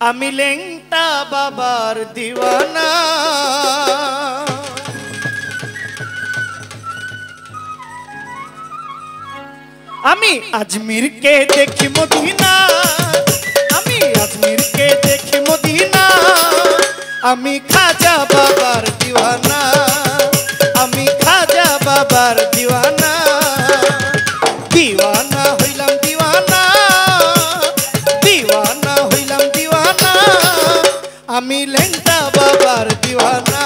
আমি লেংটা বাবার দিওয়ানা। আমি আজমিরকে দেখি মদিনা, আমি আজমিরকে দেখি মদিনা। আমি খাজা বাবার দিওয়ানা, আমি খাজা বাবার দিওয়ানা। দিওয়ানা হইলাম দিওয়ানা, দিওয়ানা হইলাম দিওয়ানা। আমি লেংটা বাবার দিওয়ানা,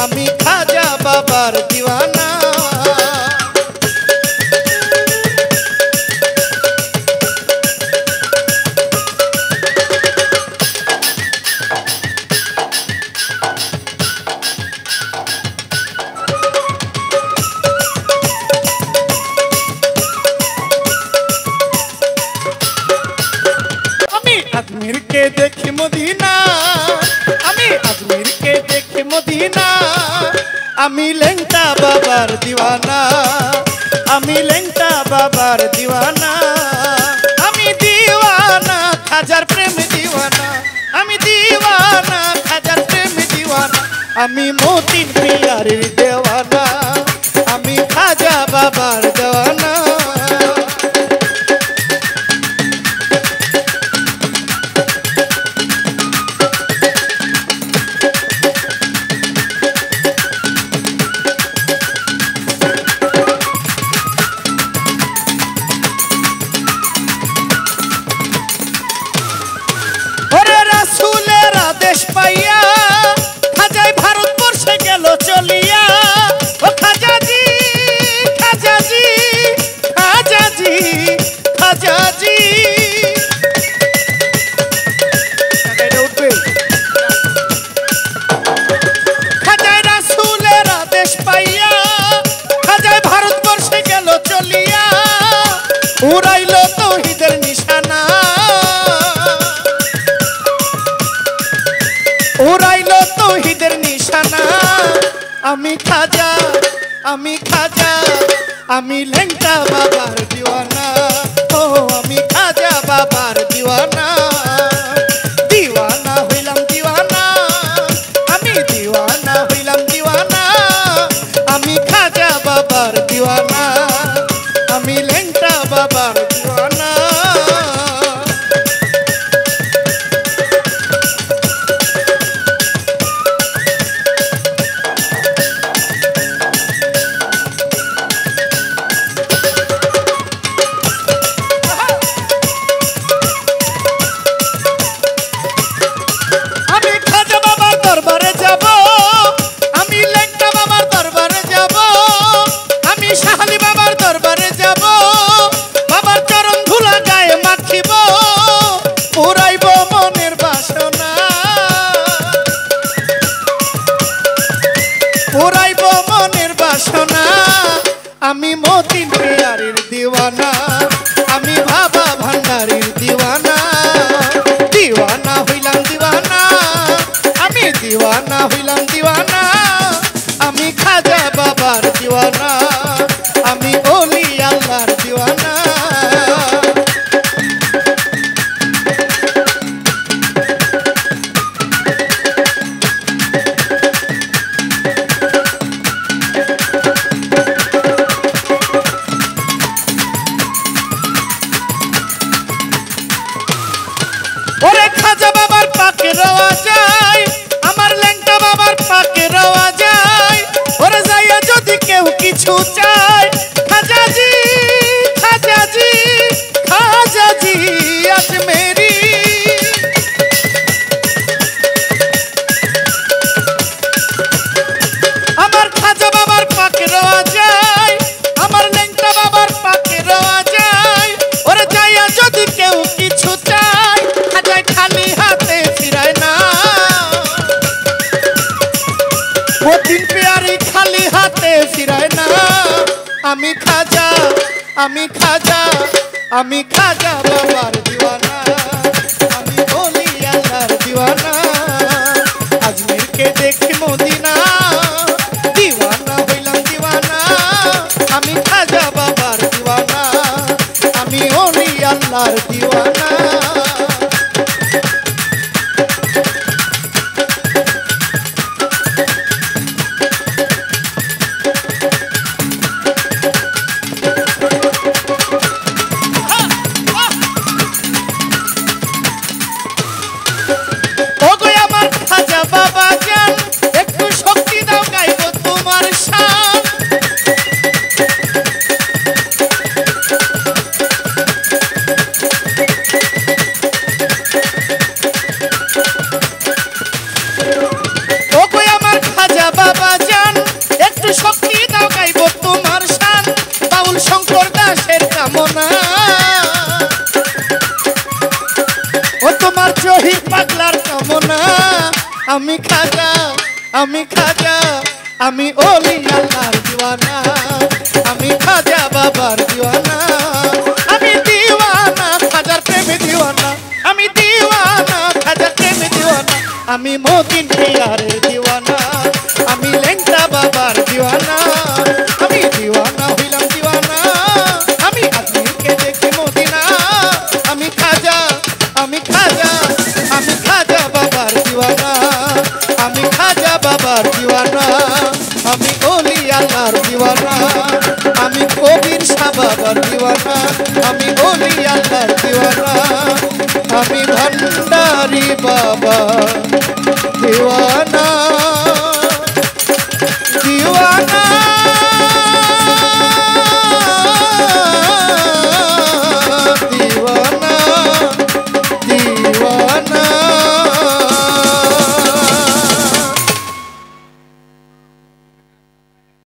আমি খাজা বাবার দিওয়ানা। আজমিরকে দেখি মদিনা, আমি আজমিরকে দেখি মদিনা। আমি লেংটা বাবার দিওয়ানা, আমি লেংটা বাবার দিওয়ানা। আমি দিওয়ানা খাজার প্রেম দিওয়ানা, আমি দিওয়ানা খাজার প্রেম দিওয়ানা। আমি মতিন পিয়ারের দেওয়ানা, আমি খাজা বাবার দেওয়ানা। পাইয়া খাজাই ভারতবর্ষে গেল চলিয়া। ও খাজাজি খাজাজি খাজাজি খাজাজি। খাজাই রাসূলের আদেশ পাইয়া খাজাই ভারতবর্ষে গেল চলিয়া। উড়াইল তাওহীদের নিশানা, উড়াইলো তাওহীদের নিশানা। আমি খাজা, আমি খাজা, আমি লেংটা বাবার দিওয়ানা। ও আমি খাজা বাবার দিওয়ানা। দিওয়ানা হইলাম দিওয়ানা, আমি দিওয়ানা হইলাম দিওয়ানা। আমি খাজা বাবার দিওয়ানা, আমি লেংটা বাবার দিওয়ানা। আমি মতিন পিয়ারের দিওয়ানা, আমি বাবা ভান্ডারীর দিওয়ানা। দিওয়ানা হইলাম দিওয়ানা, আমি দিওয়ানা হইলাম দিওয়ানা। আমি খাজা বাবার দিওয়ানা, আমি ওলি আল্লাহর দিওয়ানা। ওরে খাজা বাবার পাকে রওয়া যায়, আমার লেংটা বাবার পাকে রওয়া যায়। ওরে যাইয়া যদি কেউ কিছু চায়, খাজাজি খাজাজি খাজাজি আজমেরি। আমার খাজা বাবার পাকে রওয়া যায়, আমার লেংটা বাবার পাকে রওয়া যায়। ওরে যাইয়া যদি কেউ কিছু চায়, খালি হাতে ফিরায় না। মতিন পিয়ারি খালি হাতে ফিরায় না। আমি খাজা, আমি খাজা, আমি খাজা বাবার দিওয়ানা, আমি ওলি আল্লাহর দিওয়ানা। আজমিরকে দেখি মদিনা, দিওয়ানা হইলাম দিওয়ানা। আমি খাজা বাবার দিওয়ানা, আমি ওলি আল্লাহর দিওয়ানা। তোমার জহির পাগলার কামনা আমি খাজা আমি ওলি আল্লাহর দিওয়ানা আমি খাজা বাবার দিওয়ানা আমি দিওয়ানা খাজার প্রেমে দিওয়ানা আমি দিওয়ানা খাজার প্রেমে দিওয়ানা আমি মতিন পিয়ারের দিওয়ানা আমি লেংটা বাবার দিওয়ানা আমি দিওয়ানা হইলাম দিওয়ানা আমি আজমিরকে দেখি মদিনা আমি খাজা বাবার দিওয়ানা আমি খাজা বাবার দিওয়ানা আমি ওলি আল্লাহর দিওয়ানা আমি কবির শাহ বাবার দিওয়ানা আমি ওলি আল্লাহর দিওয়ানা আমি ভান্ডারি বাবা দিওয়ানা।